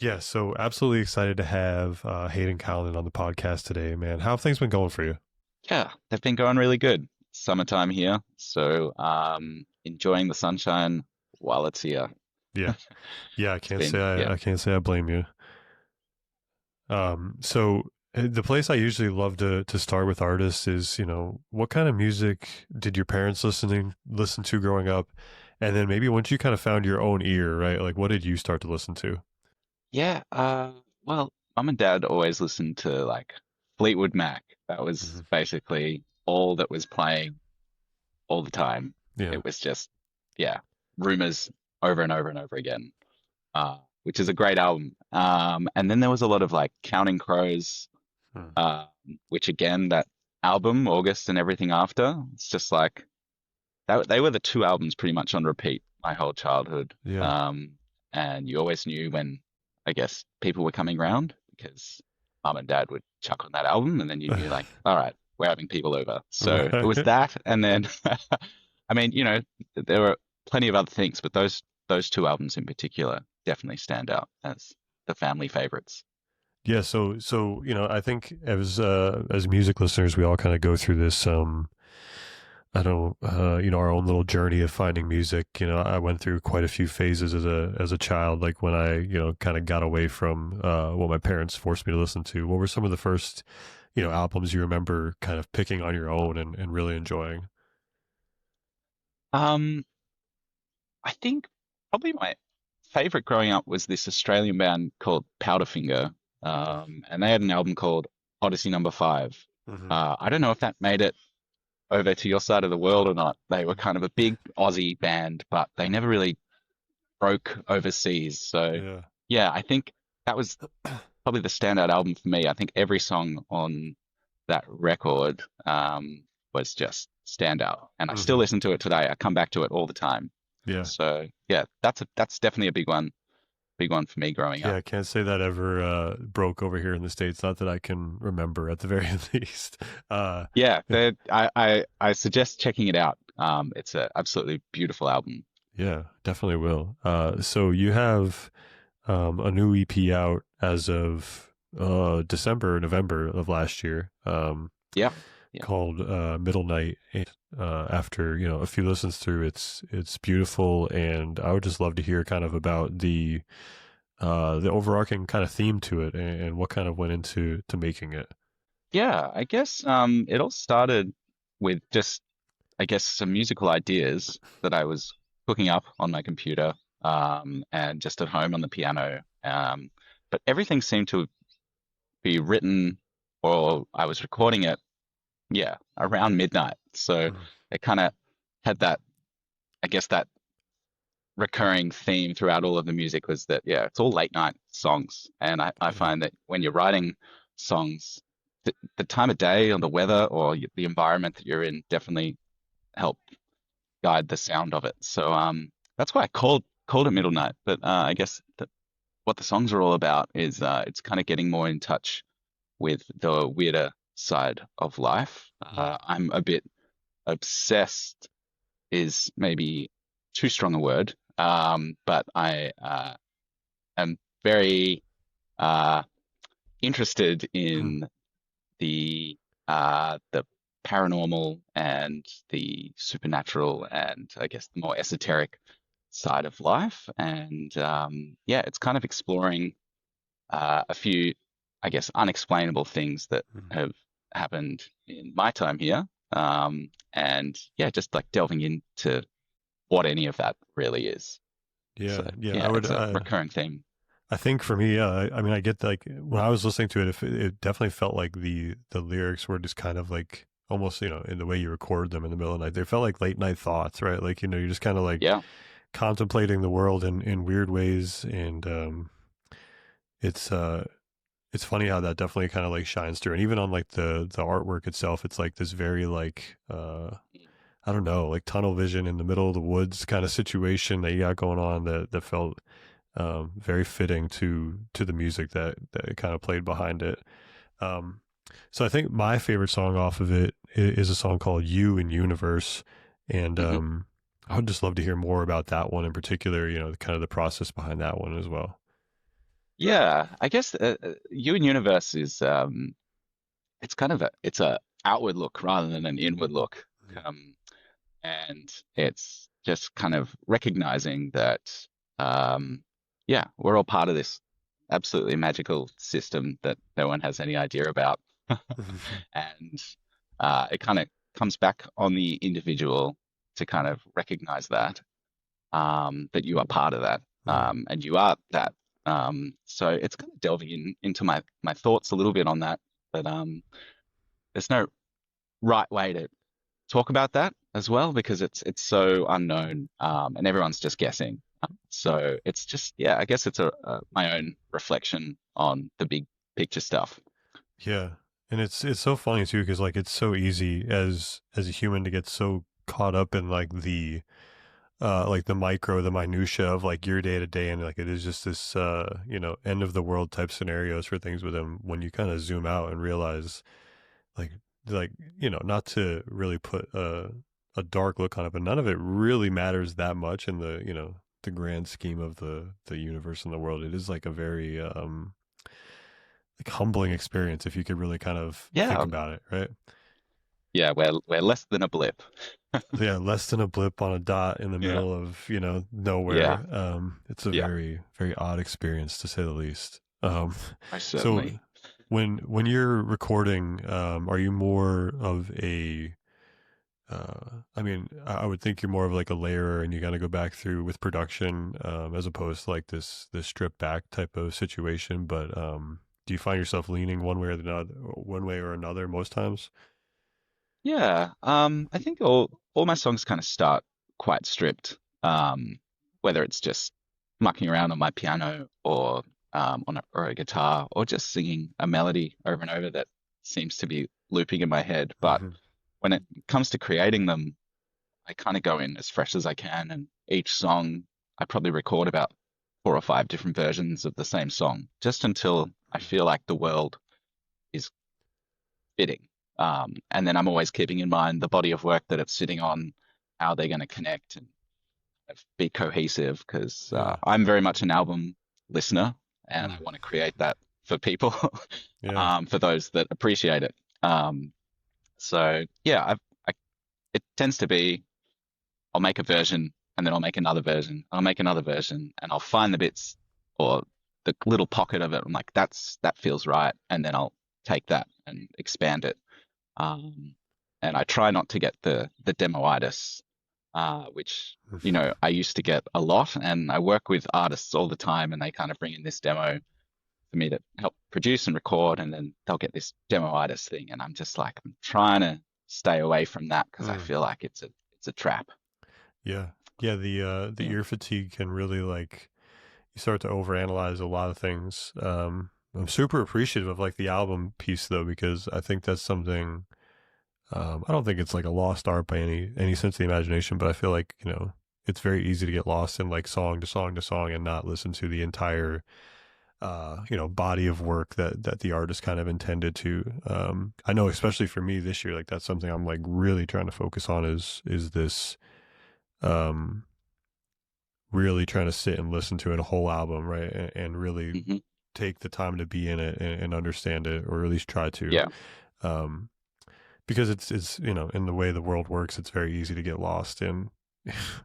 Yeah, so absolutely excited to have Hayden Calnin on the podcast today, man. How have things been going for you? Yeah, they've been going really good. Summertime here, so enjoying the sunshine while it's here. Yeah, yeah, I It's can't say been, yeah. I can't say I blame you. The place I usually love to start with artists is, what kind of music did your parents listen to growing up, and then maybe once you kind of found your own ear, right? Like, what did you start to listen to? Yeah, well, mum and dad always listened to like Fleetwood Mac. That Hmm. was basically all that was playing all the time. Yeah. It was just, yeah, Rumors over and over and over again, which is a great album. And then there was a lot of like Counting Crows, Hmm. uh, which again, that album, August and everything after, it's just like they were the two albums pretty much on repeat my whole childhood. Yeah. And you always knew when, I guess, people were coming round because mum and dad would chuck on that album, and then you knew, like, all right, we're having people over. So it was Right. that, and then, I mean, there were plenty of other things, but those two albums in particular definitely stand out as the family favorites. Yeah, so I think as music listeners, we all kind of go through this I don't our own little journey of finding music. I went through quite a few phases as a child, like when I, kind of got away from what my parents forced me to listen to. What were some of the first, albums you remember kind of picking on your own and really enjoying? Um, I think probably my favorite growing up was this Australian band called Powderfinger, and they had an album called Odyssey Number Five. Hmm. I don't know if that made it over to your side of the world or not. They were kind of a big Aussie band, but they never really broke overseas. So, Yeah. yeah, I think that was probably the standout album for me. I think every song on that record was just standout, and I still Hmm. listen to it today. I come back to it all the time. Yeah. So, yeah, that's definitely a big one for me growing Yeah, up. I can't say that ever broke over here in the States. Not that I can remember at the very least. Yeah, I suggest checking it out. It's a absolutely beautiful album. yeah, definitely will. So you have a new EP out as of December, November of last year, Yeah, yeah. called Middle Night. And, after a few listens through, it's beautiful, and I would just love to hear kind of about the overarching kind of theme to it and what kind of went into to making it. Yeah, I guess it all started with just, I guess, some musical ideas that I was cooking up on my computer and just at home on the piano. But everything seemed to be written, or I was recording it, yeah, around midnight. So Mm. it kind of had that, I guess, that recurring theme throughout all of the music was that, yeah, it's all late night songs. And I Yeah. find that when you're writing songs, the time of day or the weather or the environment that you're in definitely help guide the sound of it. So that's why I called it Middle Night. But I guess what the songs are all about is it's kind of getting more in touch with the weirder side of life. Mm. I'm a bit obsessed is maybe too strong a word, but I am very uh, interested Mm. in the paranormal and the supernatural and I guess the more esoteric side of life. And yeah, it's kind of exploring a few, I guess, unexplainable things that Mm. have happened in my time here. And yeah, just like delving into what any of that really is. So Yeah, yeah, I yeah, would. it's a recurring theme. I think for me, I mean, I get like when I was listening to it, it definitely felt like the lyrics were just kind of like almost in the way you record them in the middle of the night. They felt like late night thoughts, right? Like you're just kind of like Yeah. contemplating the world in weird ways, and it's uh it's funny how that definitely kind of like shines through, and even on like the artwork itself, it's like this very like I don't know, like tunnel vision in the middle of the woods kind of situation that you got going on that felt very fitting to the music that kind of played behind it. Um, so I think my favorite song off of it is a song called "You in Universe," and Hmm. I would just love to hear more about that one in particular. Kind of the process behind that one as well. Yeah, I guess you and Universe is it's kind of a outward look rather than an inward look. Um, and it's just kind of recognizing that um, yeah, we're all part of this absolutely magical system that no one has any idea about. And it kind of comes back on the individual to kind of recognize that that you are part of that, Mm, and you are that. So it's kind of delving into my thoughts a little bit on that. But there's no right way to talk about that as well because it's so unknown, and everyone's just guessing. So it's just yeah, I guess it's my own reflection on the big picture stuff. yeah, and it's so funny too because like it's so easy as a human to get so caught up in like the micro, the minutia of like your day to day, and like it is just this end of the world type scenarios for things with them. When you kind of zoom out and realize like like not to really put a dark look on it, but none of it really matters that much in the the grand scheme of the universe and the world. It is like a very like humbling experience if you could really kind of think Yeah, about it, right? yeah, we're less than a blip. Yeah, less than a blip on a dot in the Yeah, middle of yeah, nowhere. It's a yeah, very very odd experience to say the least. most So certainly. when you're recording, are you more of a I mean, I would think you're more of like a layerer, and you got to go back through with production, as opposed to like this stripped back type of situation. But do you find yourself leaning one way or the other, one way or another most times? Yeah, I think all my songs kind of start quite stripped. Whether it's just mucking around on my piano or or a guitar or just singing a melody over and over that seems to be looping in my head. But Hmm. when it comes to creating them, I kind of go in as fresh as I can, and each song I probably record about 4 or 5 different versions of the same song, just until I feel like the world is fitting. And then I'm always keeping in mind the body of work that it's sitting on, how they're going to connect and be cohesive, because Yeah, I'm very much an album listener and I mm, want to create that for people, yeah, for those that appreciate it. So yeah, I, it tends to be I'll make a version and then I'll make another version. I'll make another version and I'll find the bits or the little pocket of it. I'm like, that feels right. And then I'll take that and expand it. Um, and I try not to get the demoitis, which I used to get a lot. And I work with artists all the time, and they kind of bring in this demo for me to help produce and record, and then they'll get this demoitis thing, and I'm just like, I'm trying to stay away from that because I mm, feel like it's a trap. yeah, yeah. The Yeah. ear fatigue can really like you start to overanalyze a lot of things. I'm super appreciative of like the album piece though, because I think that's something. I don't think it's like a lost art by any sense of the imagination, but I feel like it's very easy to get lost in like song to song to song and not listen to the entire body of work that the artist kind of intended to. I know, especially for me this year, like that's something I'm like really trying to focus on is this um really trying to sit and listen to a whole album, right, and really Hmm. take the time to be in it and understand it, or at least try to. Yeah. Um, because it's in the way the world works, it's very easy to get lost in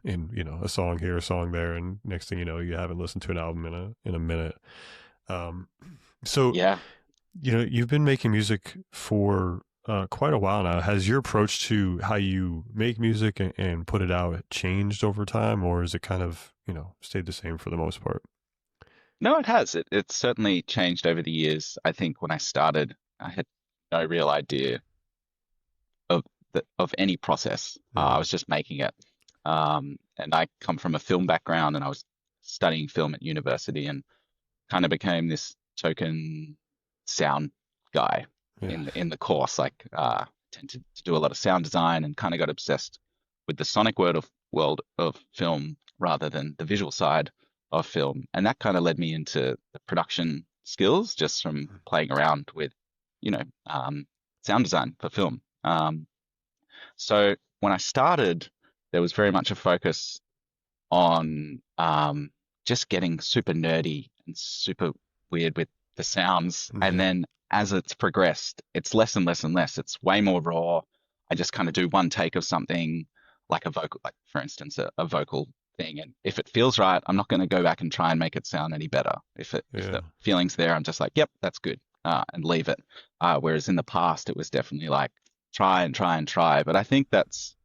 in a song here, a song there, and next thing you know, you haven't listened to an album in a minute. Um, so Yeah. you've been making music for quite a while now. Has your approach to how you make music and put it out changed over time, or is it kind of stayed the same for the most part? No, it has. It's certainly changed over the years. I think when I started, I had no real idea of of any process. I Mm, was just making it. And I come from a film background, and I was studying film at university, and kind of became this token sound guy yeah. in the course. Like, tended to do a lot of sound design, and kind of got obsessed with the sonic world of film rather than the visual side of film, and that kind of led me into the production skills just from playing around with, you know, um, sound design for film. So when I started, there was very much a focus on just getting super nerdy and super weird with the sounds. And Yeah. then as it's progressed, it's less and less and less. It's way more raw. I just kind of do one take of something like a vocal, like for instance, a vocal thing. And if it feels right, I'm not going to go back and try and make it sound any better. If Yeah. the feeling's there, I'm just like, yep, that's good, and leave it. Whereas in the past, it was definitely like try and try and try. But I think that's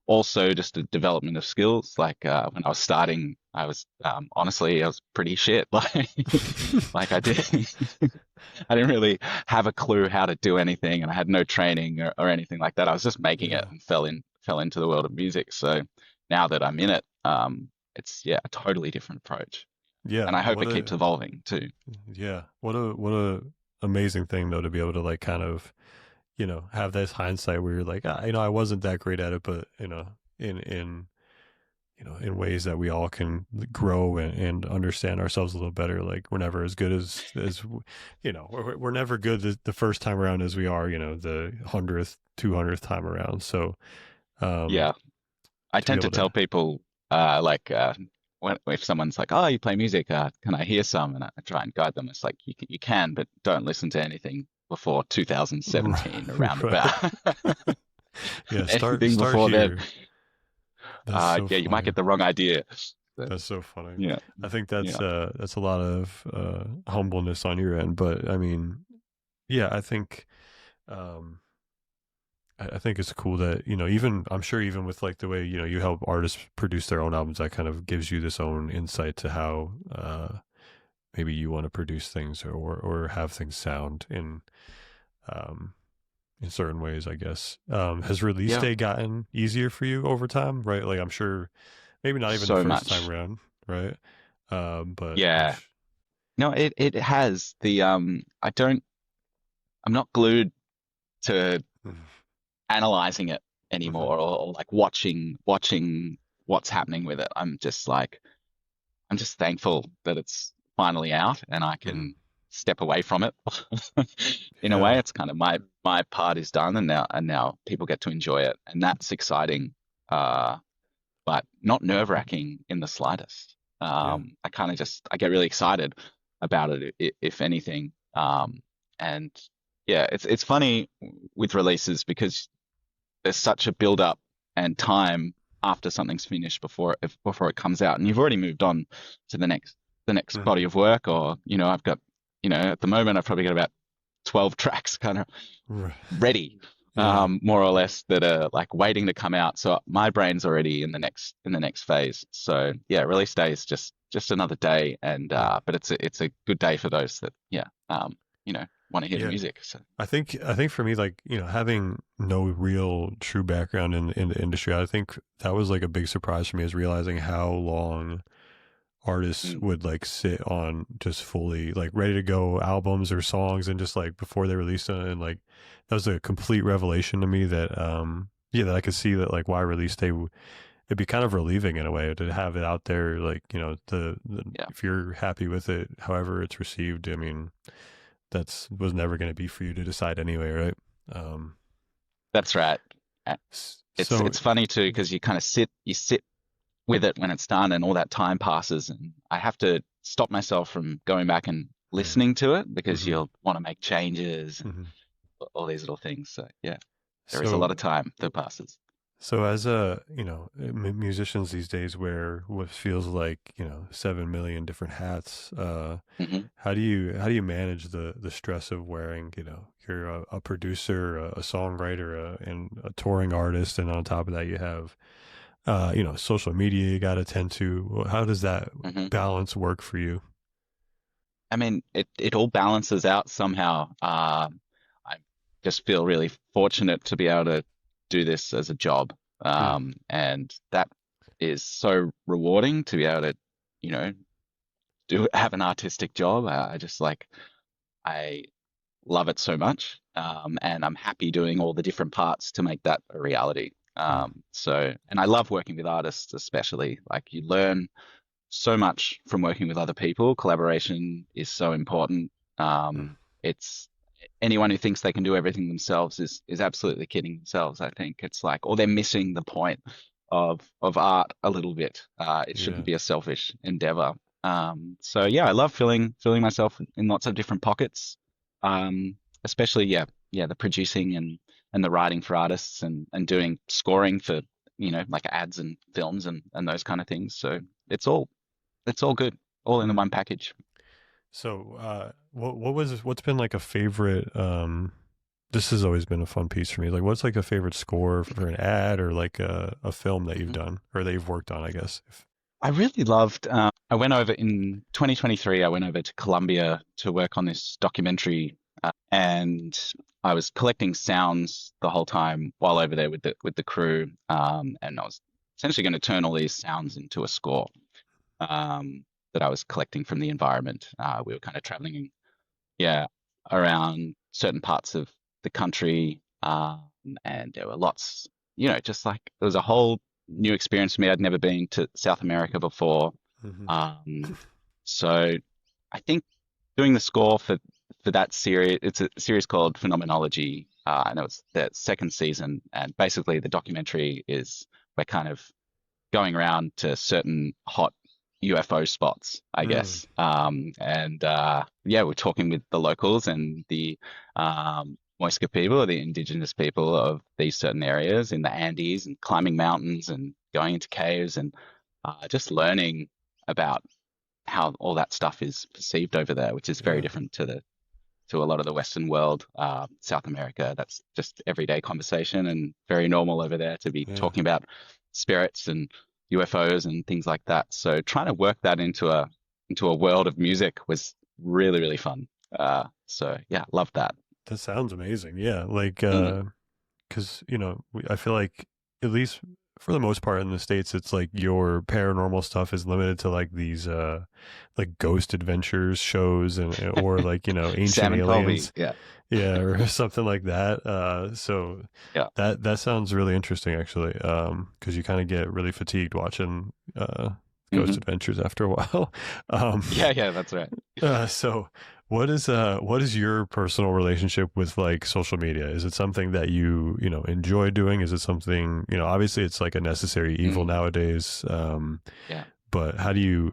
also just a development of skills. Like when I was starting, I was honestly I was pretty shit. Like I didn't I didn't really have a clue how to do anything, and I had no training or anything like that. I was just making it Yeah. and fell into the world of music. So now that I'm in it, it's yeah a totally different approach, Yeah. and I hope What it keeps a evolving too. yeah. What a amazing thing though to be able to like kind of, have this hindsight where you're like, I wasn't that great at it, but in in ways that we all can grow and understand ourselves a little better. Like we're never as good as we're never good the first time around as we are, the 100th, 200th time around. So um Yeah, I to be tend to able to tell people like when if someone's like, "Oh, you play music? Can I hear some?" And I try and guide them. It's like you can, but don't listen to anything before 2017 around right. about. Yeah, start Anything start before then, here. That's so yeah, you might funny. get the wrong idea. So, That's so funny. yeah, I think yeah, that's a lot of humbleness on your end, but I mean, yeah, um I think it's cool that, even I'm sure even with like the way, you help artists produce their own albums, that kind of gives you this own insight to how maybe you want to produce things or have things sound um in certain ways, I guess. Has release yeah. day gotten easier for you over time, right? Like I'm sure maybe not even the So first time much. around, right? But Yeah. No, it has the I'm not glued to analyzing it Mhm. anymore or like watching what's happening with it. I'm just thankful that it's finally out and I Mhm. can step away from it. In a way, Yeah. it's kind of my part is done, and now people get to enjoy it, and that's exciting. Uh, but not nerve-wracking in the slightest. Yeah. I kind of just I get really excited about it, if anything. And yeah, it's funny with releases because there's such a build up and time after something's finished before it comes out, and you've already moved on to the next Mhm. body of work, or I've got at the moment I've probably got about 12 tracks kind of Right. ready, Yeah. more or less, that are like waiting to come out. So my brain's already in the next phase. So yeah, release day is just another day, and Yeah. but it's a good day for those that want to hear the Yeah. music. So I think for me, like, having no real true background in the industry, I think that was like a big surprise for me, is realizing how long artists mm, would like sit on just fully like ready to go albums or songs, and just like before they released it. And like that was a complete revelation to me, that yeah, that I could see that like why release day it'd be kind of relieving in a way to have it out there, like, yeah, if you're happy with it however it's received, I mean, that's was never going to be for you to decide anyway, right? um that's right. Uh, It's so it's funny too because you sit with it when it's done, and all that time passes, and I have to stop myself from going back and yeah. listening to it because Hmm. you'll want to make changes and Hmm. all these little things. So yeah, there is a lot so of time that passes. So as a, musicians these days wear what feels like, 7 million different hats. Hmm. How do you manage the stress of wearing, you're a producer, a songwriter, and a touring artist, and on top of that you have, social media you got to tend to. How does that Hmm. balance work for you? I mean, it all balances out somehow. I just feel really fortunate to be able to do this as a job, Hmm. and that is so rewarding to be able to, you know, do have an artistic job. I just like I love it so much, and I'm happy doing all the different parts to make that a reality. Hmm. And I love working with artists, especially. Like you learn so much from working with other people. Collaboration is so important. Hmm. It's anyone who thinks they can do everything themselves is absolutely kidding themselves. I think it's like, or they're missing the point of art a little bit. It Yeah. shouldn't be a selfish endeavor. So yeah, I love filling myself in lots of different pockets. Especially yeah, the producing and the writing for artists and doing scoring for, like ads and films and those kind of things. So it's all it's all good, all in the Hmm. one package. So, what's been like a favorite? This has always been a fun piece for me. Like, what's like a favorite score for an ad or like a film that you've Mhm. done or that you've worked on? I guess. If, I really loved. I went over in 2023. I went over to Colombia to work on this documentary, and I was collecting sounds the whole time while over there with the crew. And I was essentially going to turn all these sounds into a score that I was collecting from the environment. We were kind of traveling, yeah, around certain parts of the country, and there were lots, just like it was a whole new experience for me. I'd never been to South America before, hmm um, so I think doing the score for that series, it's a series called Phenomenology, and it was the second season. And basically, the documentary is we're kind of going around to certain hot UFO spots, I mm, guess. And yeah, we're talking with the locals and the Muisca people, the indigenous people of these certain areas in the Andes, and climbing mountains and going into caves and just learning about how all that stuff is perceived over there, which is very yeah, different to a lot of the Western world. South America, that's just everyday conversation and very normal over there to be yeah. talking about spirits and UFOs and things like that. So trying to work that into a world of music was really, really fun. So yeah, love that. That sounds amazing. Yeah, like Mm, because I feel like at least for the most part in the states, it's like your paranormal stuff is limited to like these like ghost adventures shows and or like ancient Sam and Colby, aliens, yeah, yeah, or something like that. So yeah, that sounds really interesting actually, because you kind of get really fatigued watching ghost hmm, adventures after a while. um yeah, yeah, that's right. so what is your personal relationship with like social media? Is it something that you enjoy doing? Is it something, obviously it's like a necessary evil Mm, nowadays. yeah. But how do you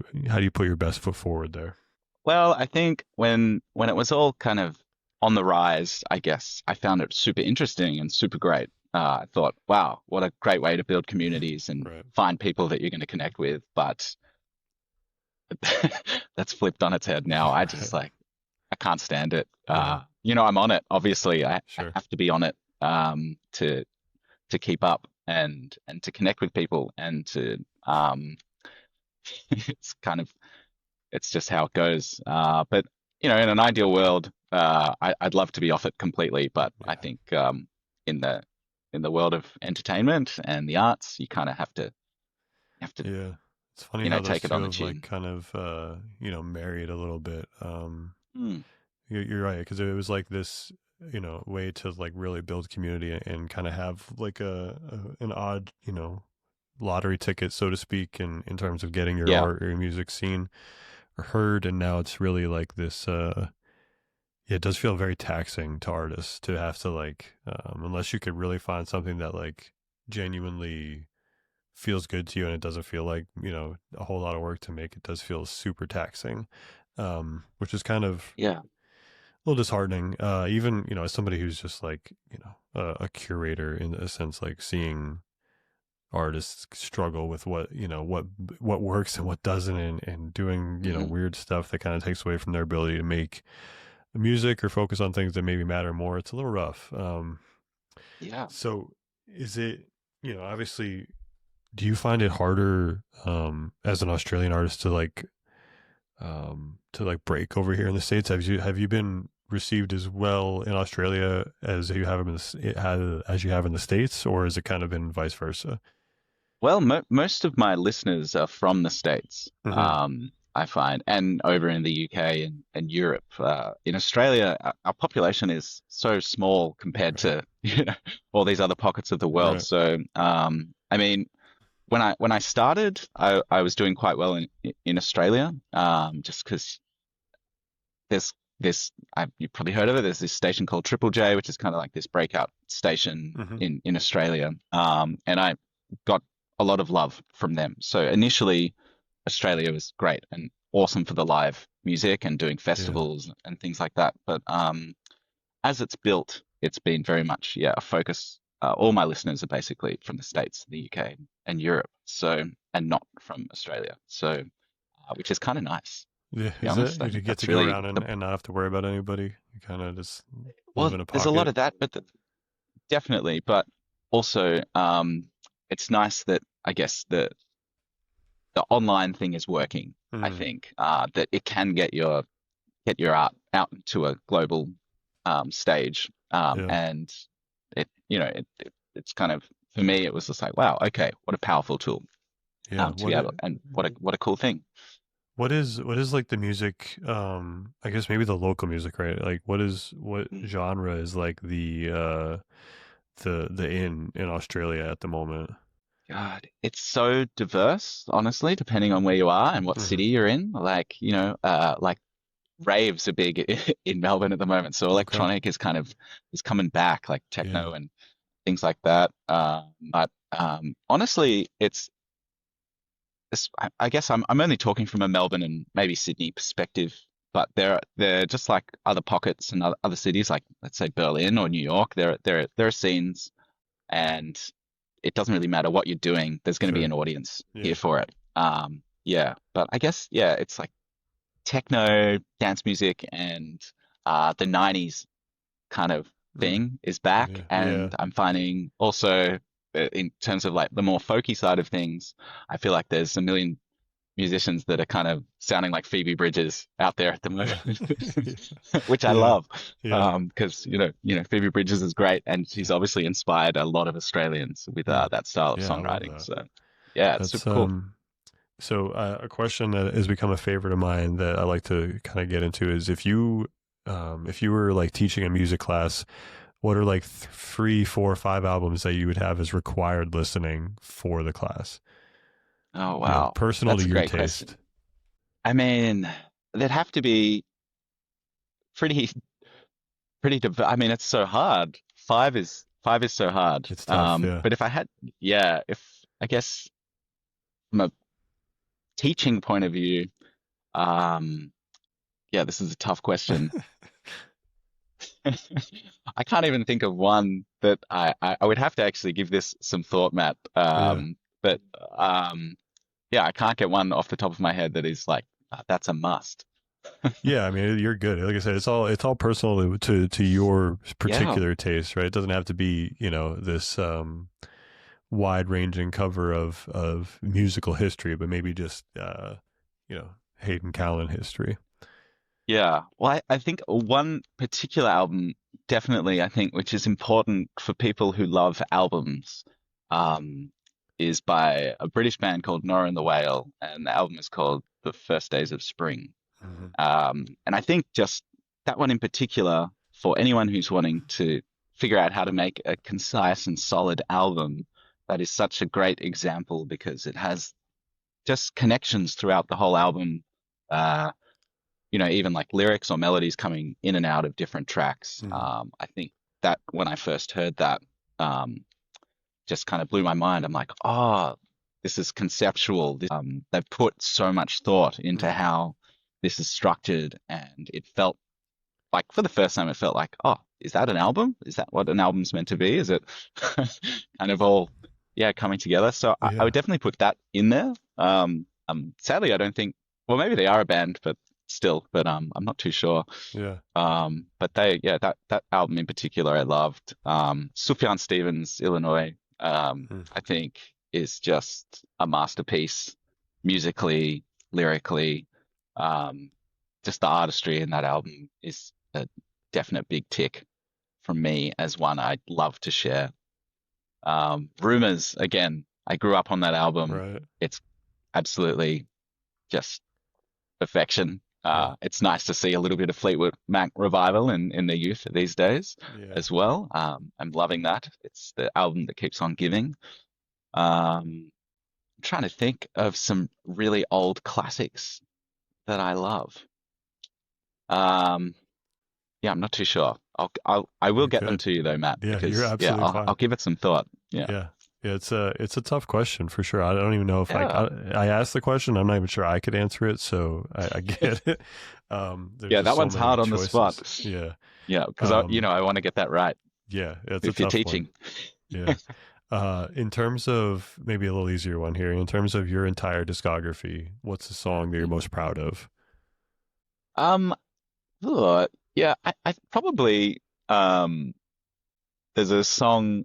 put your best foot forward there? Well, I think when it was all kind of on the rise, I guess I found it super interesting and super great. I thought, wow, what a great way to build communities and Right. find people that you're going to connect with. But that's flipped on its head now. I just Right. like I can't stand it. Yeah. I'm on it. Obviously, I Sure. have to be on it to keep up and to connect with people and to it's kind of it's just how it goes. But in an ideal world, I'd love to be off it completely. But I Yeah. think in the in the world of entertainment and the arts, you kind of have to Yeah. It's funny how those take it two on the have like chin. kind of married a little bit. Mm, You're right, because it was like this, way to like really build community and kind of have like an odd, lottery ticket, so to speak, in terms of getting your yeah. art or your music seen or heard. And now it's really like this. Yeah, it does feel very taxing to artists to have to like, unless you could really find something that like genuinely feels good to you and it doesn't feel like a whole lot of work to make. It does feel super taxing, which is kind of Yeah. a little disheartening. Even as somebody who's just like a curator in a sense, like seeing artists struggle with what works and what doesn't, and doing Hmm. weird stuff that kind of takes away from their ability to make music or focus on things that maybe matter more. It's a little rough. Yeah. So is it obviously, do you find it harder as an Australian artist to like break over here in the States? Have you been received as well in Australia as you have as you have in the States, or has it kind of been vice versa? Well, most of my listeners are from the States, Hmm. I find, and over in the UK and Europe. In Australia, our population is so small compared Right. to all these other pockets of the world. Right. So, I mean, when I started, I was doing quite well in Australia, just because there's this you've probably heard of it. There's this station called Triple J, which is kind of like this breakout station Hmm. in Australia, and I got a lot of love from them. So initially, Australia was great, and awesome for the live music and doing Yeah. festivals and things like that. But as it's built, it's been very much, yeah, a focus. All my listeners are basically from the States, the UK, and Europe, so and not from Australia. So, which is kind of nice, Yeah, to be is it? honest. I You think get to that's go really around the and not have to worry about anybody. You kind of just live well. in a There's a lot pocket. of that, but definitely, but also, it's nice that I guess the online thing is working. I Mm, think that it can get your art out to a global stage, yeah. and it's kind of for me it was just like wow, okay, what a powerful tool Yeah. to be able, and what a cool thing. What is like the music, I guess maybe the local music, right? Like what Mm. genre is like the in Australia at the moment? God, it's so diverse, honestly, depending on where you are and what Hmm. city you're in. Like, like raves are big in Melbourne at the moment, so Okay. electronic is coming back, like Yeah. techno and things like that. But honestly, I guess I'm only talking from a Melbourne and maybe Sydney perspective, but they're just like other pockets and other cities, like let's say Berlin or New York. There are scenes, and it doesn't really matter what you're doing. There's going to be Sure. an audience here Yeah. for it. Yeah, but I guess yeah, it's like techno, dance music, and the '90s kind of Mm. thing is back. Yeah. Yeah. And I'm finding also in terms of like the more folky side of things, I feel like there's a million musicians that are kind of sounding like Phoebe Bridgers out there at the Yeah. moment, which I Yeah. love. Yeah. Because Phoebe Bridgers is great, and she's obviously inspired a lot of Australians with Mm. that style of Yeah, I love songwriting. that. So yeah, it's That's super cool. so a question that has become a favorite of mine that I like to kind of get into is if you were like teaching a music class, what are like three, four, five albums that you would have as required listening for the class? Oh You know, wow, personal to that's a your great taste. question. I mean, they'd have to be pretty I mean, it's so hard. Five is so hard. It's tough. Yeah. But if I had, yeah, if I guess from a teaching point of view, um, yeah, this is a tough question. I can't even think of one that I would have to actually give this some thought, Matt. Yeah. But yeah, I can't get one off the top of my head that is like that's a must. Yeah, I mean, you're good. Like I said, it's all personal to your Yeah, particular taste, right? It doesn't have to be, this wide-ranging cover of musical history, but maybe just Hayden Calnin history. yeah. Well, I think one particular album, definitely, I think, which is important for people who love albums, um, is by a British band called Nora and the Whale, and the album is called The First Days of Spring. Hmm. And I think just that one in particular, for anyone who's wanting to figure out how to make a concise and solid album, that is such a great example because it has just connections throughout the whole album. Uh, even like lyrics or melodies coming in and out of different tracks. Hmm. I think that when I first heard that, um, just kind of blew my mind. I'm like, oh, this is conceptual. They've put so much thought into Hmm. how this is structured, and it felt like for the first time, it felt like, oh, is that an album? Is that what an album's meant to be? Is it kind of all, yeah, coming together? So I would Yeah. definitely put that in there. Sadly, I don't think, well, maybe they are a band, but still, but I'm not too sure. Yeah. But yeah, that album in particular, I loved. Sufjan Stevens, Illinois, Mm. I think is just a masterpiece musically, lyrically. Um, just the artistry in that album is a definite big tick from me as one I'd love to share. Rumors, again, I grew up on that album. Right. It's absolutely just perfection. Yeah. It's nice to see a little bit of Fleetwood Mac revival in the youth these days Yeah. as well. I'm loving that. It's the album that keeps on giving. I'm trying to think of some really old classics that I love. Um, yeah, I'm not too sure. I will You're get them good. to you though, Matt, Yeah, you're because yeah, absolutely I'll fine. give it some thought. Yeah. Yeah. Yeah, it's a tough question for sure. I don't even know if Yeah. I asked the question. I'm not even sure I could answer it, so I get it. There's Yeah, just that so one's many hard on the spot. choices. Yeah. Yeah, because Um, I want to get that right yeah, it's a if you're tough one. teaching. Yeah. In terms of maybe a little easier one here, in terms of your entire discography, what's the song that you're most proud of? Um, yeah, I probably there's a song,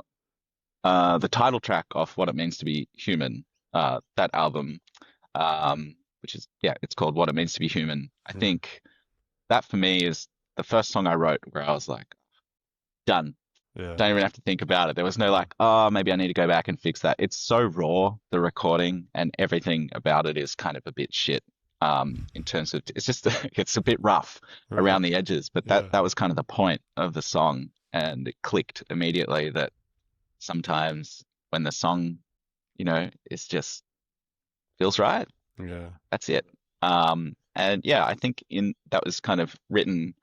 the title track of What It Means to Be Human, that album, which is yeah, it's called What It Means to Be Human. I Mm, think that for me is the first song I wrote where I was like, done. yeah. Don't even have to think about it. There was no Mm, like, oh, maybe I need to go back and fix that. It's so raw, the recording and everything about it is kind of a bit shit. In terms of it's just it's a bit rough right. around the edges, but Yeah. that was kind of the point of the song, and it clicked immediately that sometimes when the song, is just feels right, Yeah. that's it. And yeah, I think in that was kind of written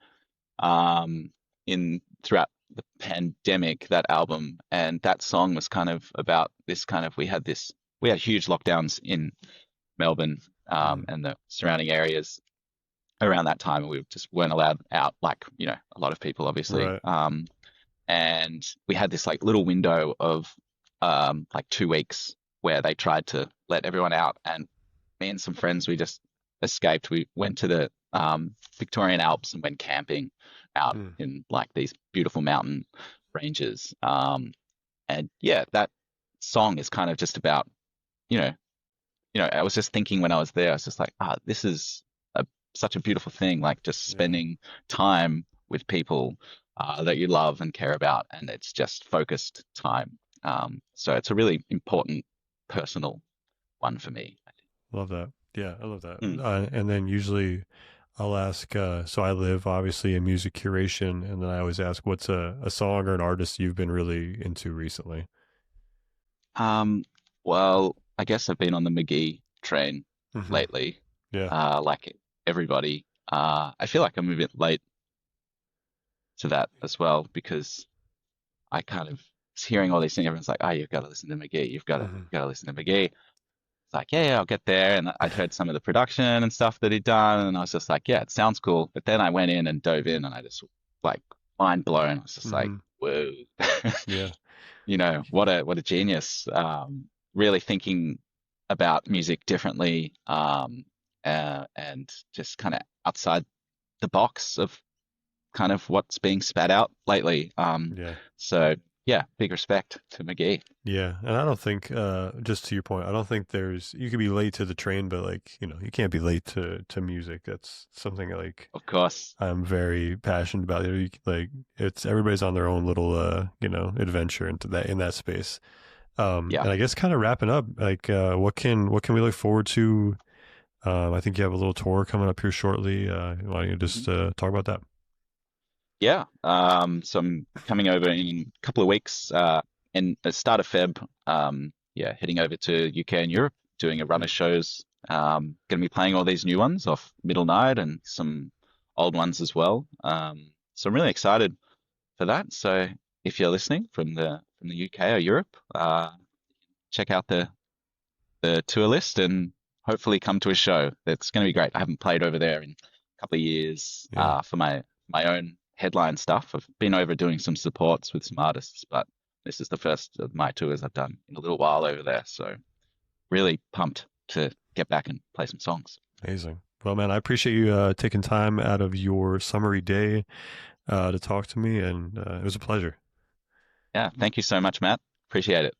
um, in throughout the pandemic, that album, and that song was kind of about this kind of we had huge lockdowns in Melbourne Mm, and the surrounding areas around that time, and we just weren't allowed out like a lot of people obviously. right. And we had this like little window of like 2 weeks where they tried to let everyone out, and me and some friends, we just escaped. We went to the Victorian Alps and went camping out Mm, in like these beautiful mountain ranges. And yeah, that song is kind of just about, you know, I was just thinking when I was there, I was just like, this is such a beautiful thing, like just yeah. spending time with people that you love and care about, and it's just focused time. So it's a really important personal one for me, I Love that. Yeah, I love that. think. And then usually I'll ask, so I live obviously in music curation, and then I always ask, what's a song or an artist you've been really into recently? Um, well, I guess I've been on the McGee train Hmm. lately, Yeah. like everybody. I feel like I'm a bit late to that as well because I kind of was hearing all these things. Everyone's like, "Oh, you've got to listen to McGee. Hmm. You've got to listen to McGee." It's like, yeah, I'll get there. And I'd heard some of the production and stuff that he'd done, and I was just like, yeah, it sounds cool. But then I went in and dove in, and I just like mind blown. I was just like, Hmm. whoa. Yeah. What a genius. Really thinking about music differently, and just kind of outside the box of kind of what's being spat out lately. Yeah. So yeah, big respect to McGee. Yeah. And I don't think, just to your point, I don't think you could be late to the train, but like, you can't be late to music. That's something like Of course. I'm very passionate about. Like it's everybody's on their own little, adventure in that space. Yeah. And I guess kind of wrapping up, like, what can we look forward to? I think you have a little tour coming up here shortly. Why don't you just talk about that? Yeah. So I'm coming over in a couple of weeks, in the start of Feb. Yeah, heading over to UK and Europe, doing a run Mm, of shows. Going to be playing all these new ones off Middle Night and some old ones as well. So I'm really excited for that. So if you're listening from the UK or Europe, check out the tour list and hopefully come to a show. It's going to be great. I haven't played over there in a couple of years yeah, for my own headline stuff. I've been over doing some supports with some artists, but this is the first of my tours I've done in a little while over there. So really pumped to get back and play some songs. amazing. Well, man, I appreciate you taking time out of your summery day to talk to me, and it was a pleasure. Yeah, thank you so much, Matt. Appreciate it.